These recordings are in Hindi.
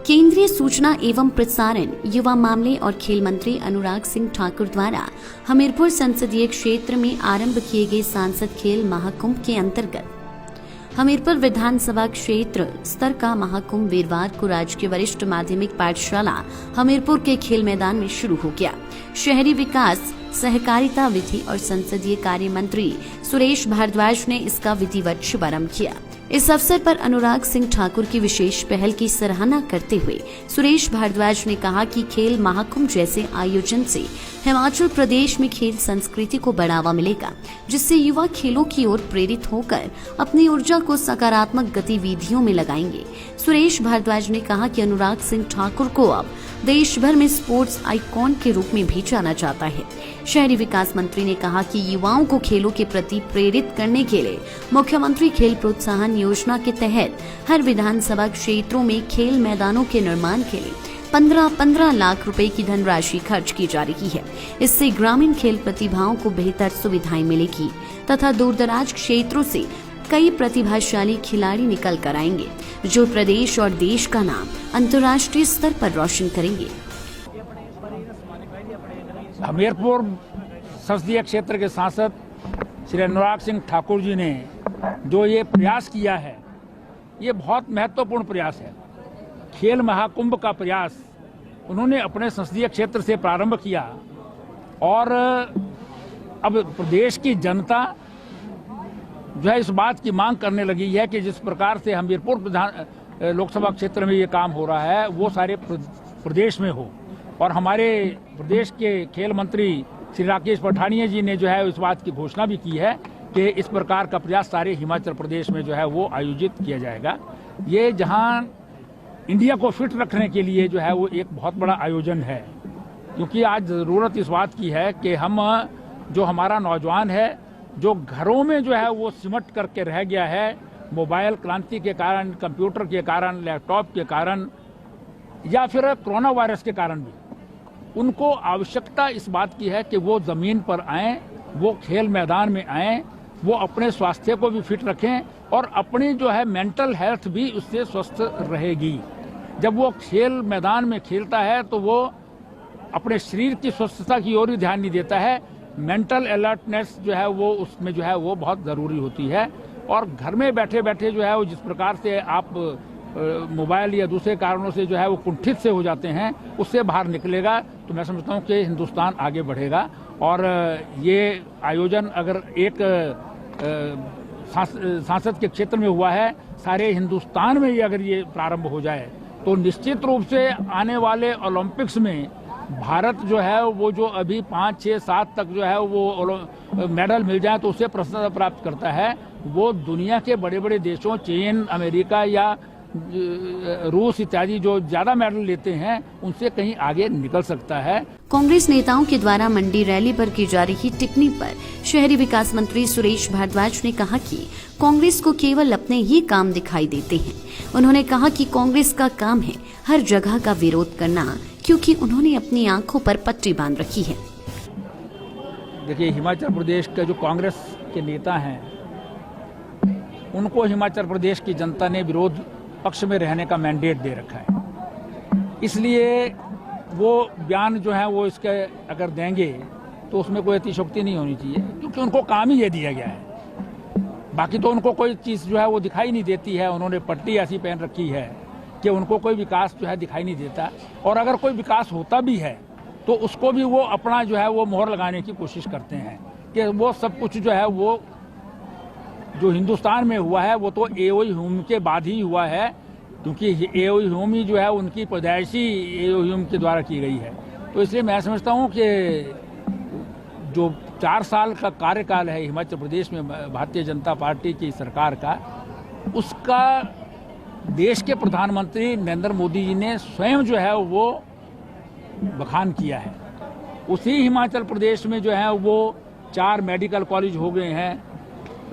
केंद्रीय सूचना एवं प्रसारण, युवा मामले और खेल मंत्री अनुराग सिंह ठाकुर द्वारा हमीरपुर संसदीय क्षेत्र में आरंभ किए गए सांसद खेल महाकुंभ के अंतर्गत हमीरपुर विधानसभा क्षेत्र स्तर का महाकुंभ वीरवार को राजकीय वरिष्ठ माध्यमिक पाठशाला हमीरपुर के खेल मैदान में शुरू हो गया। शहरी विकास, सहकारिता, विधि और संसदीय कार्य मंत्री सुरेश भारद्वाज ने इसका विधिवत शुभारंभ किया। इस अवसर पर अनुराग सिंह ठाकुर की विशेष पहल की सराहना करते हुए सुरेश भारद्वाज ने कहा कि खेल महाकुंभ जैसे आयोजन से हिमाचल प्रदेश में खेल संस्कृति को बढ़ावा मिलेगा, जिससे युवा खेलों की ओर प्रेरित होकर अपनी ऊर्जा को सकारात्मक गतिविधियों में लगाएंगे। सुरेश भारद्वाज ने कहा कि अनुराग सिंह ठाकुर को अब देश भर में स्पोर्ट्स आइकॉन के रूप में भी जाना जाता है। शहरी विकास मंत्री ने कहा कि युवाओं को खेलों के प्रति प्रेरित करने के लिए मुख्यमंत्री खेल प्रोत्साहन योजना के तहत हर विधानसभा क्षेत्रों में खेल मैदानों के निर्माण के लिए 15-15 लाख रुपए की धनराशि खर्च की जा रही है। इससे ग्रामीण खेल प्रतिभाओं को बेहतर सुविधाएं मिलेगी तथा दूरदराज क्षेत्रों से कई प्रतिभाशाली खिलाड़ी निकल कर आएंगे, जो प्रदेश और देश का नाम अंतर्राष्ट्रीय स्तर पर रोशन करेंगे। हमीरपुर संसदीय क्षेत्र के सांसद श्री अनुराग सिंह ठाकुर जी ने जो ये प्रयास किया है, ये बहुत महत्वपूर्ण प्रयास है। खेल महाकुंभ का प्रयास उन्होंने अपने संसदीय क्षेत्र से प्रारंभ किया और अब प्रदेश की जनता जो है इस बात की मांग करने लगी है कि जिस प्रकार से हमीरपुर लोकसभा क्षेत्र में ये काम हो रहा है वो सारे प्रदेश में हो। और हमारे प्रदेश के खेल मंत्री श्री राकेश पठानिया जी ने जो है इस बात की घोषणा भी की है कि इस प्रकार का प्रयास सारे हिमाचल प्रदेश में जो है वो आयोजित किया जाएगा। ये जहां इंडिया को फिट रखने के लिए जो है वो एक बहुत बड़ा आयोजन है, क्योंकि आज ज़रूरत इस बात की है कि हम जो हमारा नौजवान है जो घरों में जो है वो सिमट करके रह गया है, मोबाइल क्रांति के कारण, कंप्यूटर के कारण, लैपटॉप के कारण या फिर कोरोना वायरस के कारण भी, उनको आवश्यकता इस बात की है कि वो ज़मीन पर आएँ, वो खेल मैदान में आएँ, वो अपने स्वास्थ्य को भी फिट रखें और अपनी जो है मेंटल हेल्थ भी उससे स्वस्थ रहेगी। जब वो खेल मैदान में खेलता है तो वो अपने शरीर की स्वस्थता की ओर ही ध्यान नहीं देता है, मेंटल अलर्टनेस जो है वो उसमें जो है वो बहुत ज़रूरी होती है। और घर में बैठे बैठे जो है वो जिस प्रकार से आप मोबाइल या दूसरे कारणों से जो है वो कुंठित से हो जाते हैं, उससे बाहर निकलेगा तो मैं समझता हूँ कि हिंदुस्तान आगे बढ़ेगा। और ये आयोजन अगर एक सांसद के क्षेत्र में हुआ है, सारे हिंदुस्तान में ये अगर ये प्रारंभ हो जाए तो निश्चित रूप से आने वाले ओलंपिक्स में भारत जो है वो जो अभी 5, 6, 7 तक जो है वो मेडल मिल जाए तो उससे प्रसन्नता प्राप्त करता है। वो दुनिया के बड़े बड़े देशों, चीन, अमेरिका या रूस इत्यादि जो ज्यादा मेडल लेते हैं उनसे कहीं आगे निकल सकता है। कांग्रेस नेताओं के द्वारा मंडी रैली पर की जा रही टिप्पणी पर शहरी विकास मंत्री सुरेश भारद्वाज ने कहा कि कांग्रेस को केवल अपने ही काम दिखाई देते हैं। उन्होंने कहा कि कांग्रेस का काम है हर जगह का विरोध करना, क्योंकि उन्होंने अपनी आंखों पर पट्टी बांध रखी है। देखिए, हिमाचल प्रदेश के जो कांग्रेस के नेता हैं उनको हिमाचल प्रदेश की जनता ने विरोध पक्ष में रहने का मैंडेट दे रखा है, इसलिए वो बयान जो है वो इसके अगर देंगे तो उसमें कोई अतिशयोक्ति नहीं होनी चाहिए, क्योंकि उनको काम ही ये दिया गया है। बाकी तो उनको कोई चीज़ जो है वो दिखाई नहीं देती है। उन्होंने पट्टी ऐसी पहन रखी है कि उनको कोई विकास जो है दिखाई नहीं देता, और अगर कोई विकास होता भी है तो उसको भी वो अपना जो है वो मोहर लगाने की कोशिश करते हैं कि वो सब कुछ जो है वो जो हिंदुस्तान में हुआ है वो तो एओई ह्यूम के बाद ही हुआ है, क्योंकि एओई ह्यूम ही जो है उनकी पैदाइशी एओई ह्यूम के द्वारा की गई है। तो इसलिए मैं समझता हूँ कि जो 4 साल का कार्यकाल है हिमाचल प्रदेश में भारतीय जनता पार्टी की सरकार का, उसका देश के प्रधानमंत्री नरेंद्र मोदी जी ने स्वयं जो है वो बखान किया है। उसी हिमाचल प्रदेश में जो है वो 4 मेडिकल कॉलेज हो गए हैं,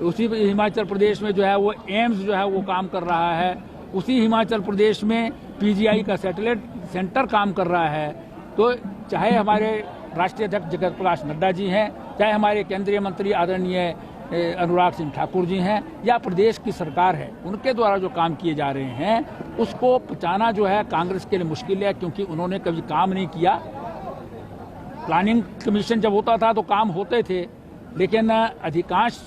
उसी हिमाचल प्रदेश में जो है वो एम्स जो है वो काम कर रहा है, उसी हिमाचल प्रदेश में पीजीआई का सैटेलाइट सेंटर काम कर रहा है। तो चाहे हमारे राष्ट्रीय अध्यक्ष जगत प्रकाश नड्डा जी हैं, चाहे हमारे केंद्रीय मंत्री आदरणीय अनुराग सिंह ठाकुर जी हैं या प्रदेश की सरकार है, उनके द्वारा जो काम किए जा रहे हैं उसको पचाना जो है कांग्रेस के लिए मुश्किल है, क्योंकि उन्होंने कभी काम नहीं किया। प्लानिंग कमीशन जब होता था तो काम होते थे, लेकिन अधिकांश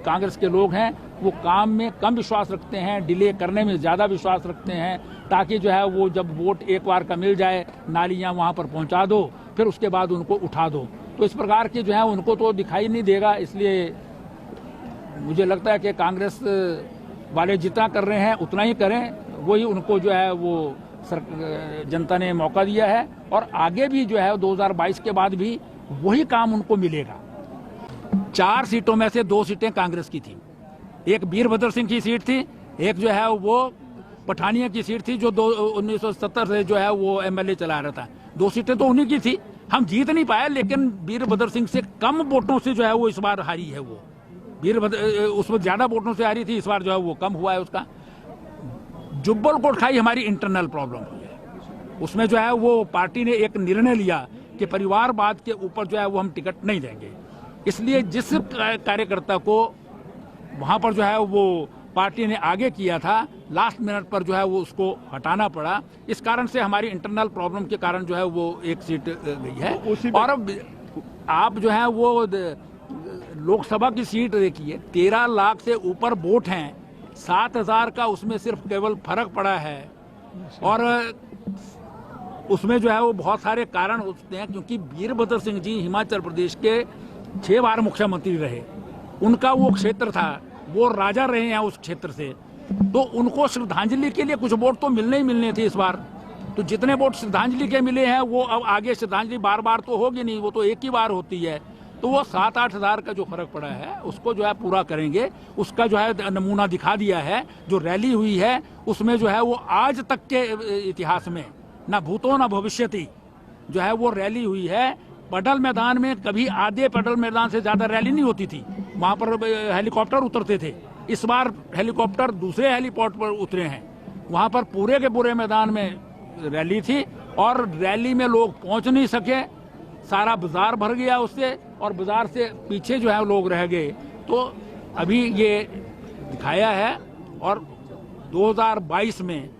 कांग्रेस के लोग हैं वो काम में कम विश्वास रखते हैं, डिले करने में ज़्यादा विश्वास रखते हैं, ताकि जो है वो जब वोट एक बार का मिल जाए नालियाँ वहाँ पर पहुँचा दो, फिर उसके बाद उनको उठा दो। तो इस प्रकार के जो है उनको तो दिखाई नहीं देगा। इसलिए मुझे लगता है कि कांग्रेस वाले जितना कर रहे हैं उतना ही करें, वही उनको जो है वो जनता ने मौका दिया है और आगे भी जो है 2022 के बाद भी वही काम उनको मिलेगा। 4 सीटों में से 2 सीटें कांग्रेस की थी, एक वीरभद्र सिंह की सीट थी, एक जो है वो पठानिया की सीट थी जो 1970 से जो है वो एमएलए चला रहा था। 2 सीटें तो उन्हीं की थी, हम जीत नहीं पाए, लेकिन वीरभद्र सिंह से कम वोटों से जो है वो इस बार हारी है। वो वीरभद्र उसमें ज्यादा वोटों से हारी थी, इस बार जो है वो कम हुआ है उसका। जुब्बल कोटखाई हमारी इंटरनल प्रॉब्लम हुई है, उसमें जो है वो पार्टी ने एक निर्णय लिया कि परिवारवाद के ऊपर जो है वो हम टिकट नहीं देंगे, इसलिए जिस कार्यकर्ता को वहां पर जो है वो पार्टी ने आगे किया था, लास्ट मिनट पर जो है वो उसको हटाना पड़ा। इस कारण से हमारी इंटरनल प्रॉब्लम के कारण जो है वो एक सीट गई है। और अब आप जो है वो लोकसभा की सीट देखिए, 13 लाख से ऊपर वोट हैं, 7,000 का उसमें सिर्फ केवल फर्क पड़ा है। और उसमें जो है वो बहुत सारे कारण होते हैं, क्योंकि वीरभद्र सिंह जी हिमाचल प्रदेश के 6 बार मुख्यमंत्री रहे, उनका वो क्षेत्र था, वो राजा रहे हैं उस क्षेत्र से, तो उनको श्रद्धांजलि के लिए कुछ वोट तो मिलने ही मिलने थे इस बार। तो जितने वोट श्रद्धांजलि के मिले हैं वो अब आगे श्रद्धांजलि बार बार तो होगी नहीं, वो तो एक ही बार होती है। तो वो 7-8 हज़ार का जो फर्क पड़ा है उसको जो है पूरा करेंगे। उसका जो है नमूना दिखा दिया है, जो रैली हुई है उसमें जो है वो आज तक के इतिहास में ना भूतो ना भविष्यति जो है वो रैली हुई है। पडल मैदान में कभी आधे पडल मैदान से ज्यादा रैली नहीं होती थी, वहां पर हेलीकॉप्टर उतरते थे। इस बार हेलीकॉप्टर दूसरे हेलीपोर्ट पर उतरे हैं, वहां पर पूरे के पूरे मैदान में रैली थी और रैली में लोग पहुंच नहीं सके, सारा बाजार भर गया उससे, और बाजार से पीछे जो है लोग रह गए। तो अभी ये दिखाया है और 2022 में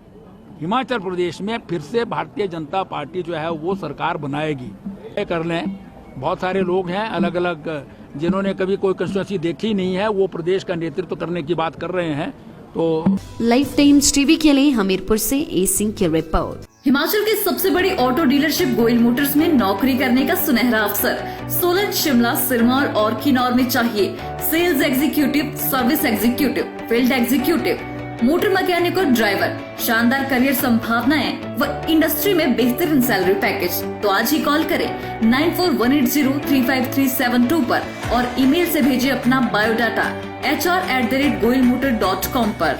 हिमाचल प्रदेश में फिर से भारतीय जनता पार्टी जो है वो सरकार बनाएगी। कर लें, बहुत सारे लोग हैं अलग अलग जिन्होंने कभी कोई कंस्टिट्यूएंसी देखी नहीं है, वो प्रदेश का नेतृत्व करने की बात कर रहे हैं। तो लाइफ टाइम्स टीवी के लिए हमीरपुर से ए सिंह की रिपोर्ट। हिमाचल की सबसे बड़ी ऑटो डीलरशिप गोयल मोटर्स में नौकरी करने का सुनहरा अवसर। सोलन, शिमला, सिरमौर और किन्नौर में चाहिए sales executive, service executive, field executive, motor mechanic और ड्राइवर। शानदार करियर संभावनाएं व इंडस्ट्री में बेहतरीन सैलरी पैकेज। तो आज ही कॉल करें 9418035372 पर और ईमेल से भेजिए अपना बायोडाटा hr@goilmotor.com पर।